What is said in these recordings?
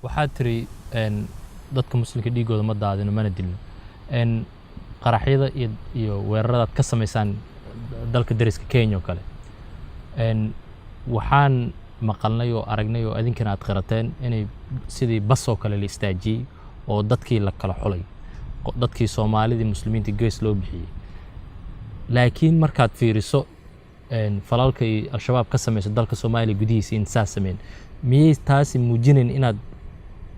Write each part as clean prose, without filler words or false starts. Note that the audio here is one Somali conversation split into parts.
waxaad tiri dadka muslimka dhiigooda ma daadino mana dilno qaraxyada iyo weeraradaad ka samaysaan dalka dariska Kenya oo kale waxaan maqalnay oo aragnay oo adinkana aad qirateen inay sidii bas oo kale la istaajiyay oo dadkii la kala xulay dadkii Soomaalida muslimiinta gees loo bixiyay laakiin markaad fiiriso falalka al-shabaab ka sameeyay dalka Soomaaliya gudihiisa in saas sameeyeen miyay taasi muujineen inaad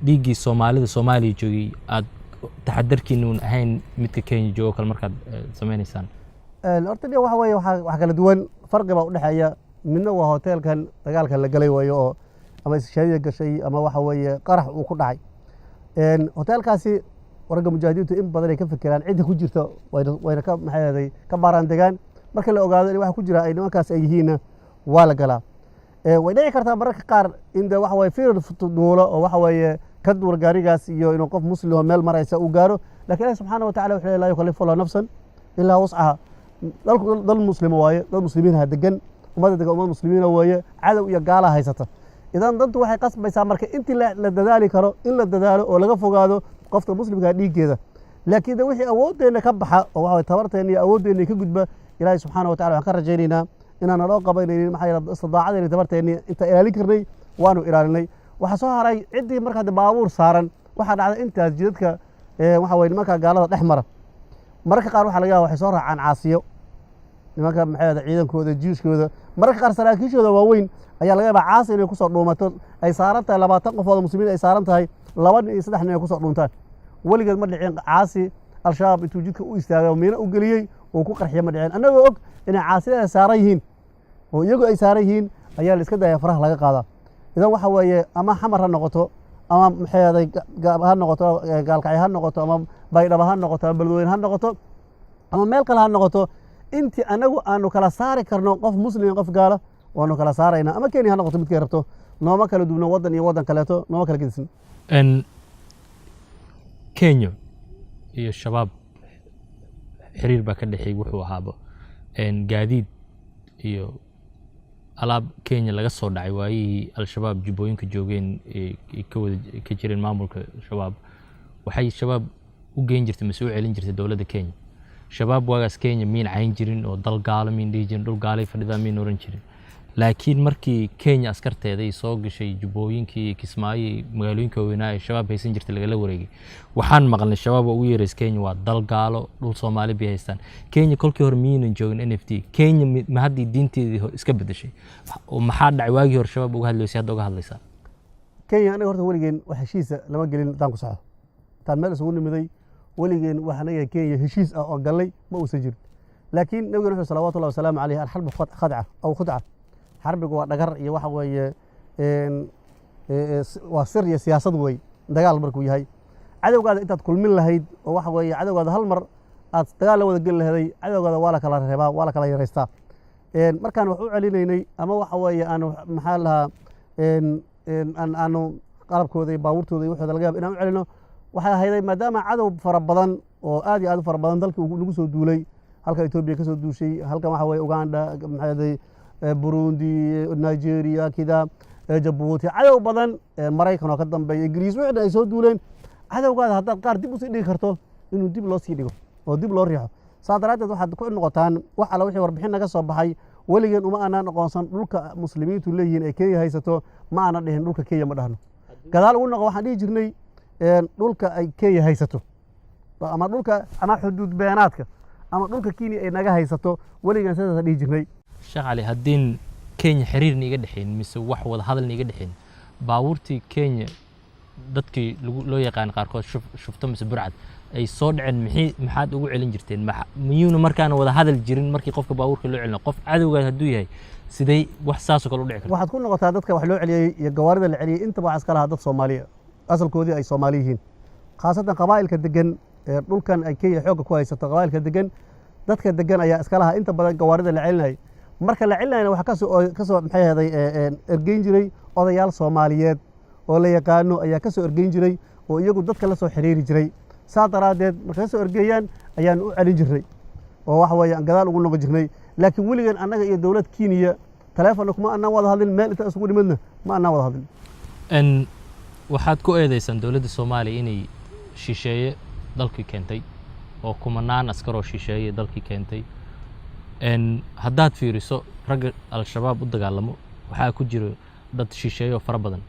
dhiigii Soomaaliya joogay aad taxadarkiinu ahayn midka Kenya joogo kale markaad sameeynaysan horta waxa weeye wax kala duwan farqi baa u dhaxeeya midna waa hotelkan dagaalka la galay wayo oo ama ishaadiya gashay ama waxa weeye qarax uu ku dhacay hotelkaasi warga mujaahidiintu in badan ay ka fikiraan cid ku jirta wayna ka maxay ka baaraan degaan marka la ogaado in waxa ku jira ay nimankaas ay yihiin waa la galaa way dhici kartaa mararka qaar in waxa weeye fiir duulo oo waxa weeye ka duur gaarigaas iyo inuu qof muslim oo meel maraysa uu gaaro laakiin Allah subhanahu wa ta'ala wuxuu leeyahay yukallifu Allahu nafsan illa wus'aha dal muslim waaye dad muslimiin ha degan ummad muslimiin waaye cadow iyo gaala haysata idan dantu waxay qasbaysaa marka intii la dadaali karo in la dadaalo oo laga fogaado qofka muslimka dhiigeeda laakiin wixii awoodeena ka baxa oo waxa tabarteena iyo awoodeena ka gudba Ilaahay subhanahu wa ta'ala waxaan ka rajaynaynaa inaan loo qabanaynin maxay istidaacadeen tabarteena inta ilaalin karnay waanu ilaalinay waxa soo haray cidii marka baabuur saaran waxa dhacday intaas jidadka waxa weeye marka gaalada dhex mara marka qaar waxa laga yaabaa waxay soo raacaan caasiyo nimanka maxay ciidankooda jiiskooda marka qaar saraakiishooda waaweyn ayaa laga yaabaa caasi inay ku soo dhuumato ay saaran tahay 20 qof oo muslimiin ay saaran tahay 2 iyo 3 nin ay ku soo dhuuntaan waligeed ma dhicin caasi al-shabaab intuu jidka u istaagay meena u galiyay oo ku qarxiyo ma dhicin anagoo og inay caasida saaran yihiin oo iyagu ay saaran yihiin ayaa la iska dayay faraha laga qaadaa idan waxa weeye ama xamar ha noqoto ama maxay ha noqoto gaalkacay ha noqoto ama baydhaba ha noqoto ama balweyne ha noqoto ama meel kale ha noqoto intii anagu aanu kala saari karno qof muslim qof gaala waanu kala saarayna ama Kenya ha noqoto mid ka rabto nooma kala duubno wadan iyo wadan kaleeto nooma kala gedisan Kenya iyo shabaab xiriir ba ka dhaxay wuxuu ahaaba gaadiid iyo alaab Kenya laga soo dhacay waayii al-shabaab jubooyinka joogeen ka jireen maamulka shabaab waxay shabaab u geyn jirtay mas'uul celin jirtay dawladda Kenya shabaab waagaas Kenya miin cayn jirin oo dal gaalo miin dhijin dhul gaalay fadhida miin oran jirin laakiin markii Kenya askarteeda ay soo gashay jubooyinkii Kismaayo magaalooyinka weynaa ee shabaab haysan jirtay laga la wareegay waxaan maqalnay shabaab oo u yeeray Kenya waa dal gaalo dhul Soomaali bi haystaan Kenya kolkii hore miin joogin NFT Kenya ma hadii diinteedii iska bedeshay oo maxaa dhacay waagii hore shabaab uga hadlaysay hadda uga hadlaysaa Kenya aniga horta waligeen wax heshiis lama gelin taan ku saxo taan meel isugu nimiday waligeen waxanaga Kenya heshiis oo galay ma uu sajir laakiin nabiga sallallahu alayhi wa sallam alayhi al-harb khad'a aw khud'a harbigu waa dhagar iyo waxa weeye waa sir iyo siyaasad way dagaal markuu yahay cadawgaada intaad kulmin lahayd oo waxa weeye cadawgaada hal mar aad dagaal la wada gal lahayd cadawgaada waa la kala reebaa waa la kala yareystaa markaan wax u celinaynay ama waxa weeye aanu maxaa lahaa aanu qalabkooda iyo baabuurtooda iyo waxooda laga yaab inaan u celino waxay ahayd maadaama cadow fara badan oo aad iyo aad fara badan dalkii uu nagu soo duulay halka Ethiopia ka soo duushay halka waxa weeye Uganda maxay Burundi Nigeria kida Djibouti cadow badan Mareykan oo ka dambeeyay Ingiriis wixii ay soo duuleen cadawgaada hadda qaar dib u sii dhigi karto inuu dib loo sii dhigo oo dib loo riixo saadaradeed waxaad ku noqotaan wax ala wixii warbixin naga soo baxay waligeen uma aanan aqoonsan dhulka muslimiintu leeyihiin ay Kenya haysato ma aanan dhihin dhulka Kenya ma dhahno gadaal ugu noqo waxaan dhihi jirnay dhulka ay Kenya haysato ama dhulka ama xuduud beenaadka ama dhulka Kenya ay naga haysato waligeen sidaas dhihi jirnay Sheekh Ali hadin Kenya xiriir niga dhaxeen mise wax wada hadal niga dhaxeen baabuurtii Kenya dadkii loo yaqaan qaarkood shufto mise burcad ay soo dhaceen maxaad ugu celin jirteen miyuuna markaan wada hadal jirin markii qofka baabuurka loo celino qof cadawga haduu yahay sidee wax saas oo kale u dhici karto waxaad ku noqotaa dadka wax loo celiyay iyo gawaarida la celiyay inta wax iska laha dad Soomaaliya asalkoodii ay Soomaali yihiin khaasatan qabaa'ilka degan ee dhulkan ay Kenya xoog ku haysato qabaa'ilka degan dadka degan ayaa iska laha inta badan gawaarida la celinay marka la celinayna waxa ka soo maxay ahayd ergeyn jiray odayaal Soomaaliyeed oo la yaqaano ayaa ka soo ergeyn jiray oo iyagu dadka la soo xiriiri jiray saadaradeed marka soo ergeeyaan ayaan u celin jirnay oo wax weeye aan gadaal ugu noqon jirnay laakiin waligan annaga iyo dawlad Kenya telefoon kuma annaan wada hadlin meel inta isugu dhimadna ma annaan wada hadlin waxaad ku eedeysaan dowladda Soomaaliya inay shisheeye dalkii keentay oo kumanaan askaroo shisheeye dalkii keentay haddaad fiiriso ragga al-shabaab u dagaalamo waxaa ku jiro dad shisheeye oo fara badan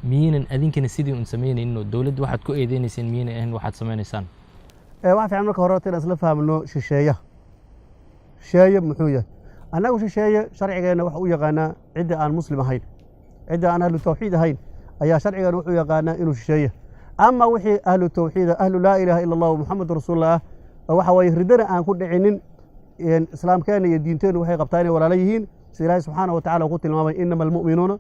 miyaynan adinkana sidii un samaynayno dowladda waxaad ku eedeynayseen miyaynay ahayn waxaad samaynaysaan waxaa fiican marka hore inaan isla fahamno shisheeye muxuu yahay annagu shisheeye sharcigeena waxa u yaqaanaa cidda aan muslim ahayn cidda aan ahlu tawxiid ahayn ayaa sharcigeena wuxuu yaqaanaa inuu shisheeye ama wixii ahlu tawxiida ahlu laa ilaaha ila allah muxamadu rasuulullah waxa weeye ridana aan ku dhicinin islaamkeena iyo diinteennu waxay qabtaa inay walaalo yihiin sida ilaahay subxaana wa tacala ku tilmaamay inama almu'minuuna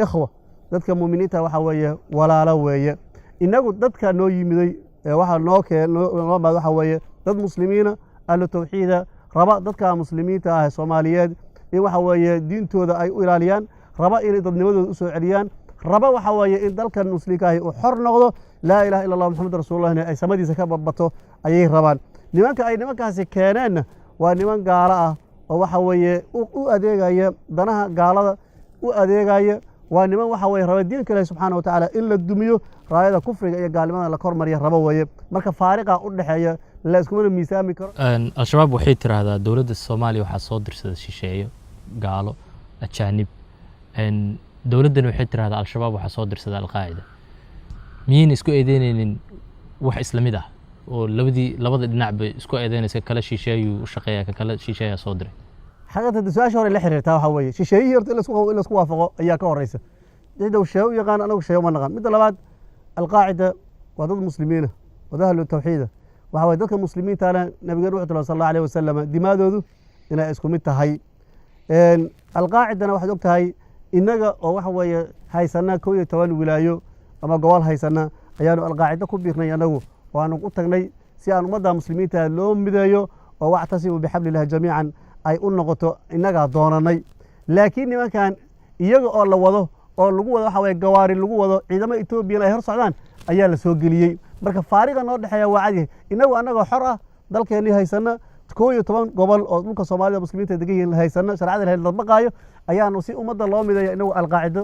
ikhwa dadka mu'miniinta waxa weeye walaalo weeye innagu dadka noo yimiday waxa noo maad waxa weeye dad muslimiina ahlu tawxiida raba dadka muslimiinta ah Soomaaliyeed in waxa weeye diintooda ay u ilaaliyaan raba in dadnimadooda u soo celiyaan raba waxa weeye in dalkan muslimka ah uu xor noqdo laa ilaaha illa allah muxamad rasuulullah ay samadiisa ka babato ayay rabaan nimankaasi keeneen waa niman gaalo ah oo waxa weeye u adeegaya danaha gaalada u adeegaya waa niman waxa weeye raba diinka ilaahay subxaanahu wa tacaala in la dumiyo raayada kufriga iyo gaalnimada la kormariya raba weeye marka faariqa u dhaxeeya la iskumana miisaami karo al-shabaab waxay tiraahdaa dowladda Soomaaliya waxaa soo dirsada shisheeye gaalo ajaanib dowladdana waxay tiraahdaa al-shabaab waxaa soo dirsada al-qaacida miyayna isku eedeynaynin wax isla mid ah oo labada dhinac bay isku eedeynaysa kala shisheeyu u shaqeeya kala shisheeya soo diray xaqiiqatan su'aasha hore la xiriirtaa waxa weeye shisheeyihii horta in la isku waafaqo ayaa ka horeysa cidda uu sheego u yaqaan anagu sheego ma naqan midda labaad al-qaacida waa dad muslimiina waa dad ahlu tawxiida waxa weeye dadka muslimiintaana nabigeenu wuxuu tilmaamay sallallahu alayhi wasallam dimaadoodu inay isku mid tahay al-qaacidana waxaad og tahay innaga oo waxa weeye haysana 11 wilaayo ama gobol haysana ayaanu al-qaacida ku biirnay anagu waanu u tagnay si aan ummadda muslimiinta loo mideeyo oo wactasimu bihablillahi jamiican ay u noqoto innaga doonanay laakiin nimankan iyaga oo la wado oo lagu wado waxa weeye gawaari lagu wado ciidamada Itoobiya ay hor socdaan ayaa la soo geliyay marka faariqa noo dhaxeeya waa cadi inagu anagoo xor ah dalkeennii haysana 11 gobol oo dhulka Soomaalida muslimiinta degan yihiin haysana sharciyada ilaahay dabaqaayo ayaanu si ummadda loo mideeyo inagu al-qaacido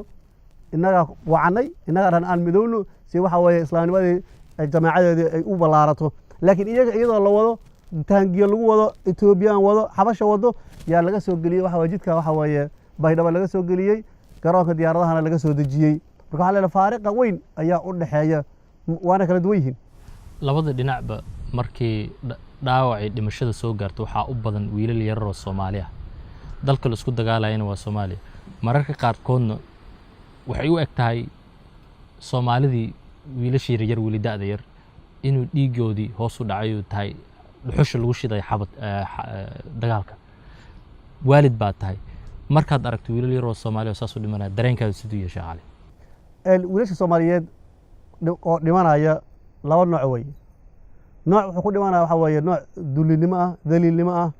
inaga wacanay inaga aan midowno si waxa weeye islaamnimadii jamaacadeedii ay u balaarato laakiin iyadoo la wado taangiyo lagu wado Etoobiyaan wado xabasha wado yaa laga soo geliyay waxa weeye jidka waxa weeye baydhabo laga soo geliyay garoonka diyaaradahana laga soo dejiyay marka waxa la faariqa weyn ayaa u dhaxeeya waana kala duwan yihiin labada dhinacba markii dhaawacay dhimashada soo gaarto waxaa u badan wiilal yar oo Soomaali ah dalka la isku dagaalayna waa Soomaaliya mararka qaarkoodna waxay u eg tahay Soomaalidii wiilashii yar wilidaada yar inuu dhiigoodii hoos u dhacay oo tahay dhuxusha lagu shiday xabad dagaalka waalid baa tahay markaad aragto wiilal yar oo Soomaali oo saas u dhimanaya dareenkaadu siduu yeeshay cali wiilasha Soomaaliyeed oo dhimanaya laba nooc way nooc wuxuu ku dhimanaya waxa weeye nooc dulinimo ah daliilnimo ah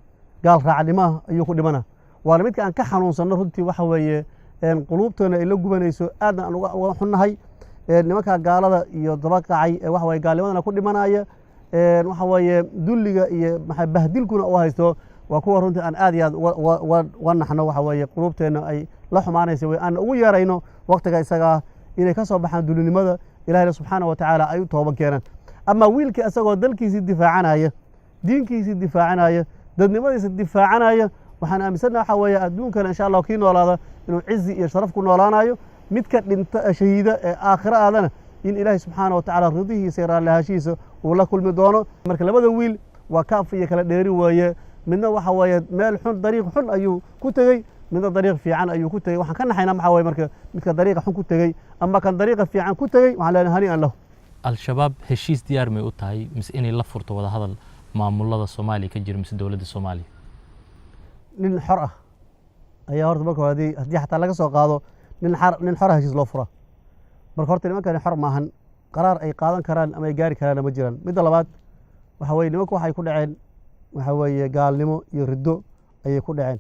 gaal raacnimo ah ayuu ku dhimanaa waana midka aan ka xanuunsanno runtii waxa weeye qulubtoona ay la gubanayso aadna aan uga xunnahay nimanka gaalada iyo dabaqacay waxa weeye gaalnimadana ku dhimanaya waxa weeye dulliga iyo maxay bahdilkuna u haysto waa kuwa runtii aan aad iyo aad uga naxno waxa weeye qulubteena ay la xumaanayso way aan ugu yeerayno waqtiga isaga inay ka soo baxaan dulinimada ilaahay subxaanahu wa tacaala ay u tooban keenaan ama wiilkii asagoo dalkiisii difaacanaya diinkiisii difaacanaya dadnimadiisa difaacanaya waxaan aaminsanahay waxa weeye adduunkana insha Allah kii noolaada inuu cizi iyo sharaf ku noolaanayo midka dhinta shahiida ee aakhira aadana in ilaahay subxaanahu wa tacaala ridihiisa iyo raallahashiisa uu la kulmi doono marka labada wiil waa kaaf iyo kala dheeri weeye midna waxa weeye meel xun dariiq xun ayuu ku tegey midna dariiq fiican ayuu ku tegey waxaan ka naxaynaa waxa weeye marka midka dariiqa xun ku tegey ama kan dariiqa fiican ku tegey waxaan leenahay hanii'an lahu al-shabaab heshiis diyaar may u tahay mise inay la furto wada hadal maamulada Soomaaliya ka jira mise dowladda Soomaaliya nin xor ah ayaa horta marka hore haddii xataa laga soo qaado nin xor ah heshiis loo fura marka horta nimankani xor maahan qaraar ay qaadan karaan ama ay gaari karaan ma jiraan midda labaad waxa weeye nimanku waxay ku dhaceen waxa weeye gaalnimo iyo riddo ayay ku dhaceen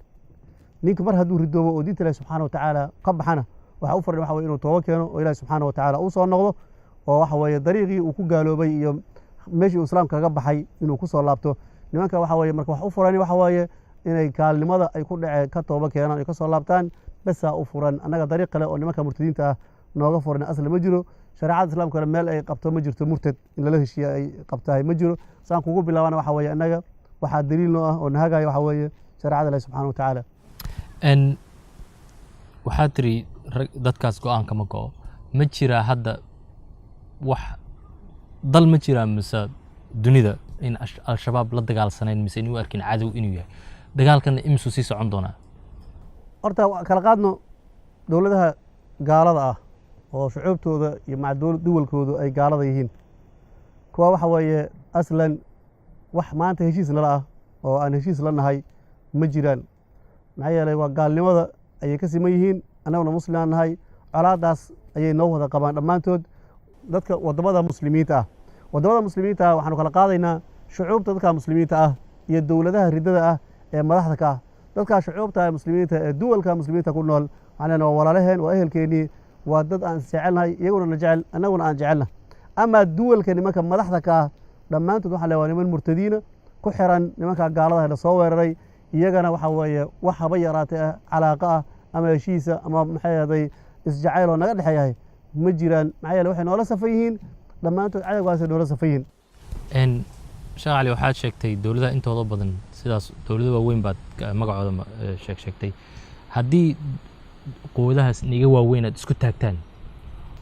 ninka mar hadduu ridoobo oo diinta ilaahay subxaanahu wa tacaala ka baxana waxa u furan waxa weeye inuu tooba keeno oo ilaahay subxaanahu wa tacaala uu soo noqdo oo waxa weeye dariiqii uu ku gaaloobay iyo meeshii uu islaamka kaga baxay inuu ku soo laabto nimanka waxa weeye marka wax u furan waxa weeye inay gaalnimada ay ku dhaceen ka tooba keenaan ay ka soo laabtaan basa u furan annaga dariiq kale oo nimanka murtadiinta ah nooga furan asla ma jiro shareecada islaamkana meel ay qabto ma jirto murtad in lala heshiiya ay qabtahay ma jiro saan kugu bilaabana waxa weeye annaga waxaa daliil noo ah oo nahagaya waxa weeye shareecada ilahi subxaana wa tacaala waxaa tiri dadkaas go-aanka ma go-o ma jiraa hadda wax dal ma jiraa mise dunida in al-shabaab la dagaalsanayn mise inuu arkin cadow inuu yahay dagaalkana imisuu sii socon doonaa horta kala qaadno dowladaha gaalada ah oo shucuubtooda iyo duwalkoodu ay gaalada yihiin kuwa waxa weeye aslan wax maanta heshiis nala ah oo aan heshiis la nahay ma jiraan maxaa yeelay waa gaalnimada ayay ka siman yihiin annaguna muslimaan nahay colaadaas ayay noo wada qabaan dhammaantood dadka waddamada muslimiinta ah waddamada muslimiinta ah waxaanu kala qaadaynaa shucuubta dadka muslimiinta ah iyo dowladaha riddada ah ee madaxda ka ah dadkaa shucuubta muslimiinta ee duwalka muslimiinta ku nool waxaan leenahay waa walaalaheen waa ehelkeennii waa dad aan jecelnahay iyaguna na jecel annaguna aan jecelna amaa duwalka nimanka madaxda ka ah dhammaantood waxaan leeyahay waa niman murtadiina ku xiran nimanka gaalada la soo weeraray iyagana waxa weeye wax haba yaraatay ah calaaqa ah ama heshiisa ama maxay ahday isjacayl oo naga dhexeeyahay ma jiraan maxaa yeele waxay noola safan yihiin dhammaantood cadawgaasay noola safan yihiin sheekh cali waxaad sheegtay dowladaha intooda badan sidaas dowlado waaweyn baad magacooda sheegtay haddii quwadahaas niga waaweyn aad isku taagtaan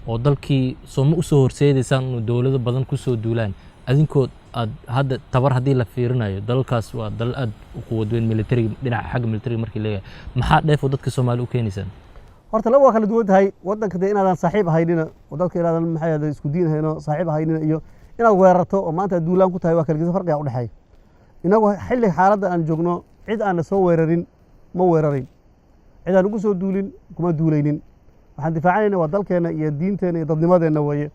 oo dalkii sooma u soo horseedaysaan inuu dowlado badan ku soo duulaan adinkood aad hadda tabar haddii la fiirinayo dalalkaas waa dalal aad u quwad weyn militariga dhinaca xagga militariga markii leeyahay maxaa dheefoo dadka Soomaali u keenaysaan horta laba waa kala duwan tahay waddanka dee inaadan saaxiib ahaynina oo dadka inaadan maxay ahday isku diin hayno saaxiib ahaynina iyo inaad weerarto oo maanta duulaan ku tahay waa kala gisa farqiga u dhexeeya inagu xilli xaaladda aan joogno cid aan soo weerarin ma weerarin cid aan ugu soo duulin kuma duulaynin waxaan difaacanayna waa dalkeena iyo diinteena iyo dadnimadeenna weeye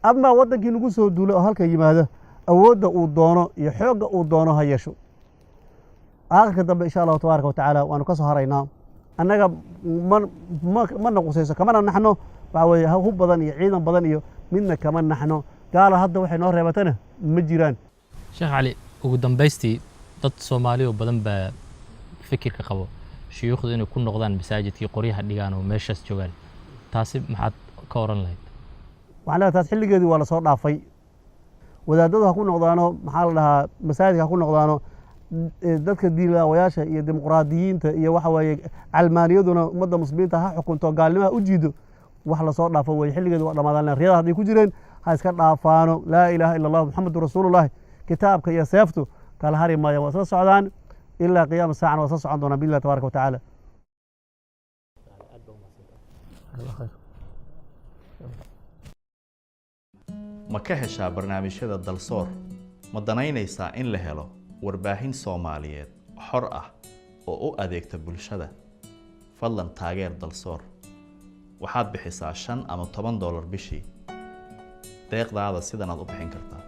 ama waddankii nagu soo duulo oo halka yimaado awoodda uu doono iyo xoogga uu doono ha yeesho aakhirka dambe insha allahu tabaaraka wa tacaala waanu ka soo haraynaa annaga ma naqusayso kamana naxno waxa weeye hub badan iyo ciidan badan iyo midna kama naxno gaala hadda waxay noo reebatana ma jiraan sheekh cali ugu dambaystii dad Soomaali oo badan baa fikirka qabo shuyuukhdu inay ku noqdaan masaajidkii qoryaha dhigaan oo meeshaas joogaan taasi maxaad ka oran lahayd waxaan leeyahay taas xilligeedii waa la soo dhaafay wadaadadu ha ku noqdaano maxaa la dhahaa masaajidka ha ku noqdaano dadka diinlaawayaasha iyo dimuqraadiyiinta iyo waxa weeye calmaaniyaduna ummadda muslimiinta ha xukunto gaalnimaha u jiido wax la soo dhaafo weeye xilligeedu waa dhammaadaan riyada hadday ku jireen ha iska dhaafaano laa ilaaha ila allah muxamadu rasuulullahi kitaabka iyo seeftu kala hari maaya waa isla socdaan ilaa qiyaama saacana waa isla socon doonaan biillahi tabaaraka wa tacaala ma ka heshaa barnaamijyada dalsoor ma danaynaysaa in la helo warbaahin Soomaaliyeed xor ah oo u adeegta bulshada fadlan taageer dalsoor waxaad bixisaa $5 ama $10 bishii deeqdaada sidan aad u bixin kartaa